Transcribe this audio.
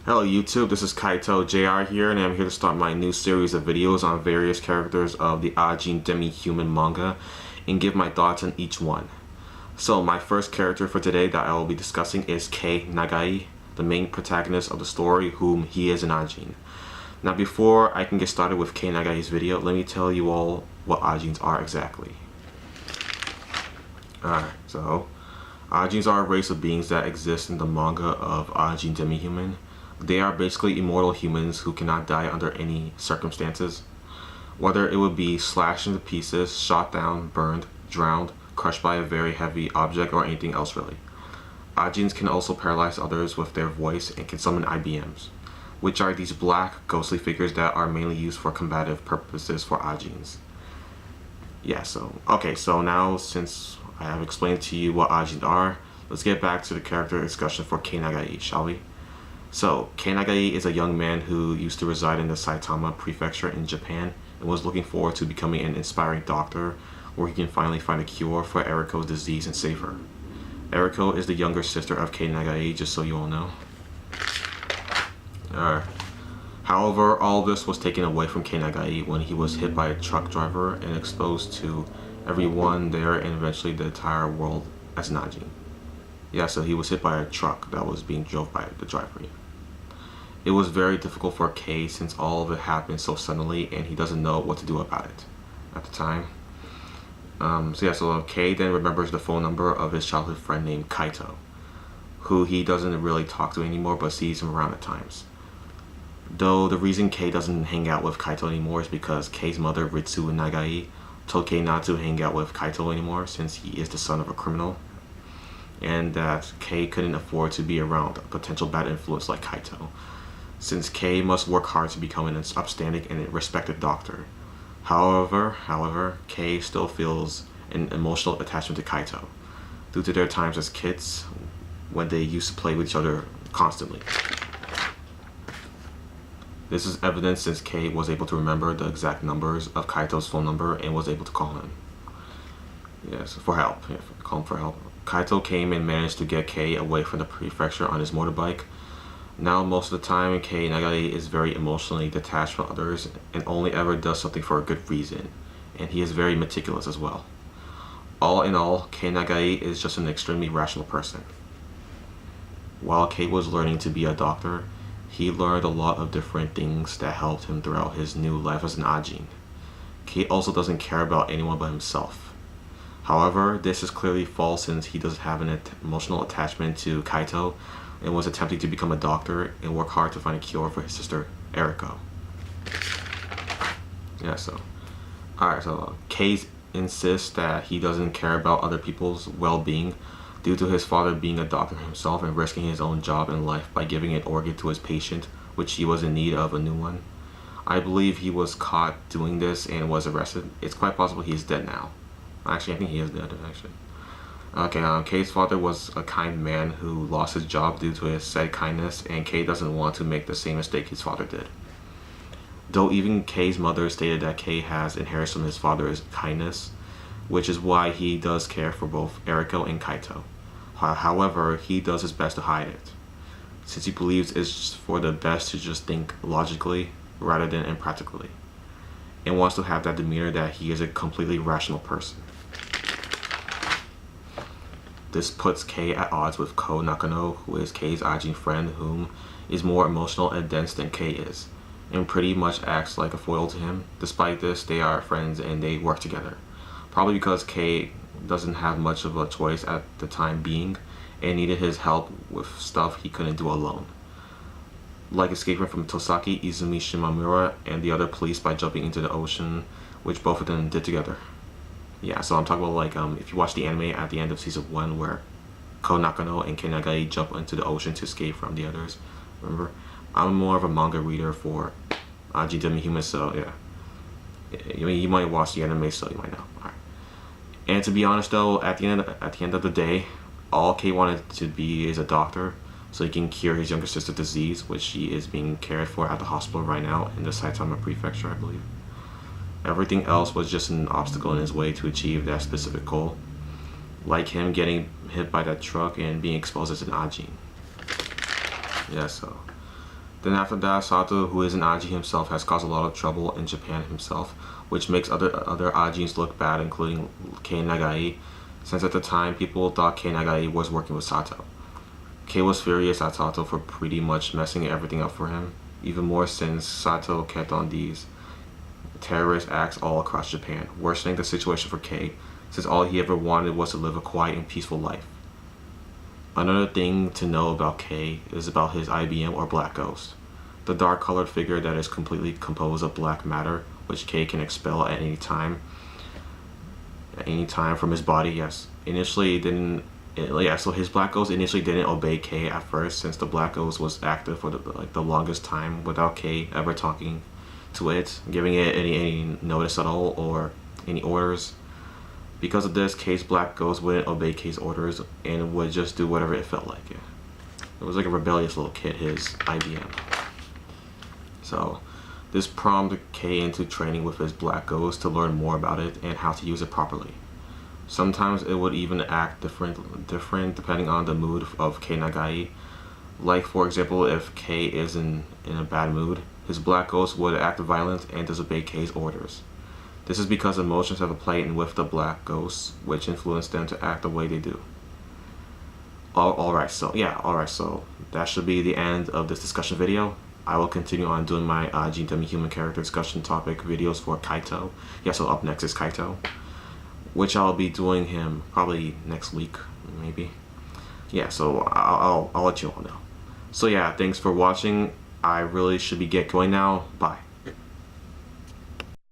Hello YouTube, this is Kaito JR here, and I'm here to start my new series of videos on various characters of the Ajin demi-human manga and give my thoughts on each one. So my first character for today that I will be discussing is Kei Nagai, the main protagonist of the story, whom he is an Ajin. Now before I can get started with Kei Nagai's video, let me tell you all what Ajins are exactly. Alright, so Ajins are a race of beings that exist in the manga of Ajin demi-human. They are basically immortal humans who cannot die under any circumstances. Whether it would be slashed into pieces, shot down, burned, drowned, crushed by a very heavy object, or anything else really. Ajins can also paralyze others with their voice and can summon IBMs, which are these black, ghostly figures that are mainly used for combative purposes for Ajins. Yeah, so now since I have explained to you what Ajins are, let's get back to the character discussion for Kei Nagai, shall we? So, Kei Nagai is a young man who used to reside in the Saitama prefecture in Japan and was looking forward to becoming an inspiring doctor where he can finally find a cure for Eriko's disease and save her. Eriko is the younger sister of Kei Nagai, just so you all know. However, all this was taken away from Kei Nagai when he was hit by a truck driver and exposed to everyone there and eventually the entire world as an Ajin. Yeah, so he was hit by a truck that was being drove by the driver. It was very difficult for Kei since all of it happened so suddenly and he doesn't know what to do about it at the time. So Kei then remembers the phone number of his childhood friend named Kaito, who he doesn't really talk to anymore but sees him around at times. Though the reason Kei doesn't hang out with Kaito anymore is because Kei's mother, Ritsu Nagai, told Kei not to hang out with Kaito anymore since he is the son of a criminal, and that Kei couldn't afford to be around a potential bad influence like Kaito, since Kei must work hard to become an upstanding and respected doctor. However, Kei still feels an emotional attachment to Kaito, due to their times as kids when they used to play with each other constantly. This is evident since Kei was able to remember the exact numbers of Kaito's phone number and was able to call him. Yes, for help. Yeah, call him for help. Kaito came and managed to get Kei away from the prefecture on his motorbike. Now most of the time, Kei Nagai is very emotionally detached from others and only ever does something for a good reason, and he is very meticulous as well. All in all, Kei Nagai is just an extremely rational person. While Kei was learning to be a doctor, he learned a lot of different things that helped him throughout his new life as an Ajin. Kei also doesn't care about anyone but himself. However, this is clearly false since he does have an emotional attachment to Kaito and was attempting to become a doctor and work hard to find a cure for his sister, Eriko. Yeah, so Kei insists that he doesn't care about other people's well-being due to his father being a doctor himself and risking his own job in life by giving an organ to his patient, which he was in need of a new one. I believe he was caught doing this and was arrested. It's quite possible he is dead now. Actually, I think he is dead, actually. Kei's father was a kind man who lost his job due to his said kindness, and Kei doesn't want to make the same mistake his father did. Though even Kei's mother stated that Kei has inherited from his father's kindness, which is why he does care for both Eriko and Kaito. However, he does his best to hide it, since he believes it's for the best to just think logically rather than impractically, and wants to have that demeanor that he is a completely rational person. This puts Kei at odds with Ko Nakano, who is Kei's Ajin friend, whom is more emotional and dense than Kei is, and pretty much acts like a foil to him. Despite this, they are friends and they work together. Probably because Kei doesn't have much of a choice at the time being, and needed his help with stuff he couldn't do alone, like escaping from Tosaki, Izumi Shimamura, and the other police by jumping into the ocean, which both of them did together. Yeah, so I'm talking about if you watch the anime at the end of season 1 where Ko Nakano and Kei Nagai jump into the ocean to escape from the others. Remember, I'm more of a manga reader for Ajin demi-human, so yeah. You might watch the anime, so you might know. Alright. And to be honest though, at the end of the day, all Kei wanted to be is a doctor, so he can cure his younger sister's disease, which she is being cared for at the hospital right now in the Saitama prefecture, I believe. Everything else was just an obstacle in his way to achieve that specific goal, like him getting hit by that truck and being exposed as an Ajin. Yeah, so Then after that, Sato, who is an Ajin himself, has caused a lot of trouble in Japan himself, which makes other Ajins look bad, including Kei Nagai, since at the time people thought Kei Nagai was working with Sato. Kei was furious at Sato for pretty much messing everything up for him, even more since Sato kept on these terrorist acts all across Japan, worsening the situation for Kei, since all he ever wanted was to live a quiet and peaceful life. Another thing to know about Kei is about his IBM or Black Ghost, the dark colored figure that is completely composed of black matter, which Kei can expel at any time. From his body. Yes, initially it didn't. So his Black Ghost initially didn't obey Kei at first, since the Black Ghost was active for the longest time without Kei ever talking to it, giving it any notice at all or any orders. Because of this, Kei's Black Ghost wouldn't obey Kei's orders and would just do whatever it felt like. It was like a rebellious little kid, his IBM. So this prompted Kei into training with his Black Ghost to learn more about it and how to use it properly. Sometimes it would even act different depending on the mood of Kei Nagai. Like for example, if Kei is in a bad mood, his Black Ghost would act violent and disobey Kei's orders. This is because emotions have a play in with the Black Ghosts, which influence them to act the way they do. Alright, so that should be the end of this discussion video. I will continue on doing my Ajin demi human character discussion topic videos for Kaito. Yeah, so up next is Kaito, which I'll be doing him probably next week, maybe. Yeah, so I'll let you all know. So yeah, thanks for watching. I really should be get going now. Bye.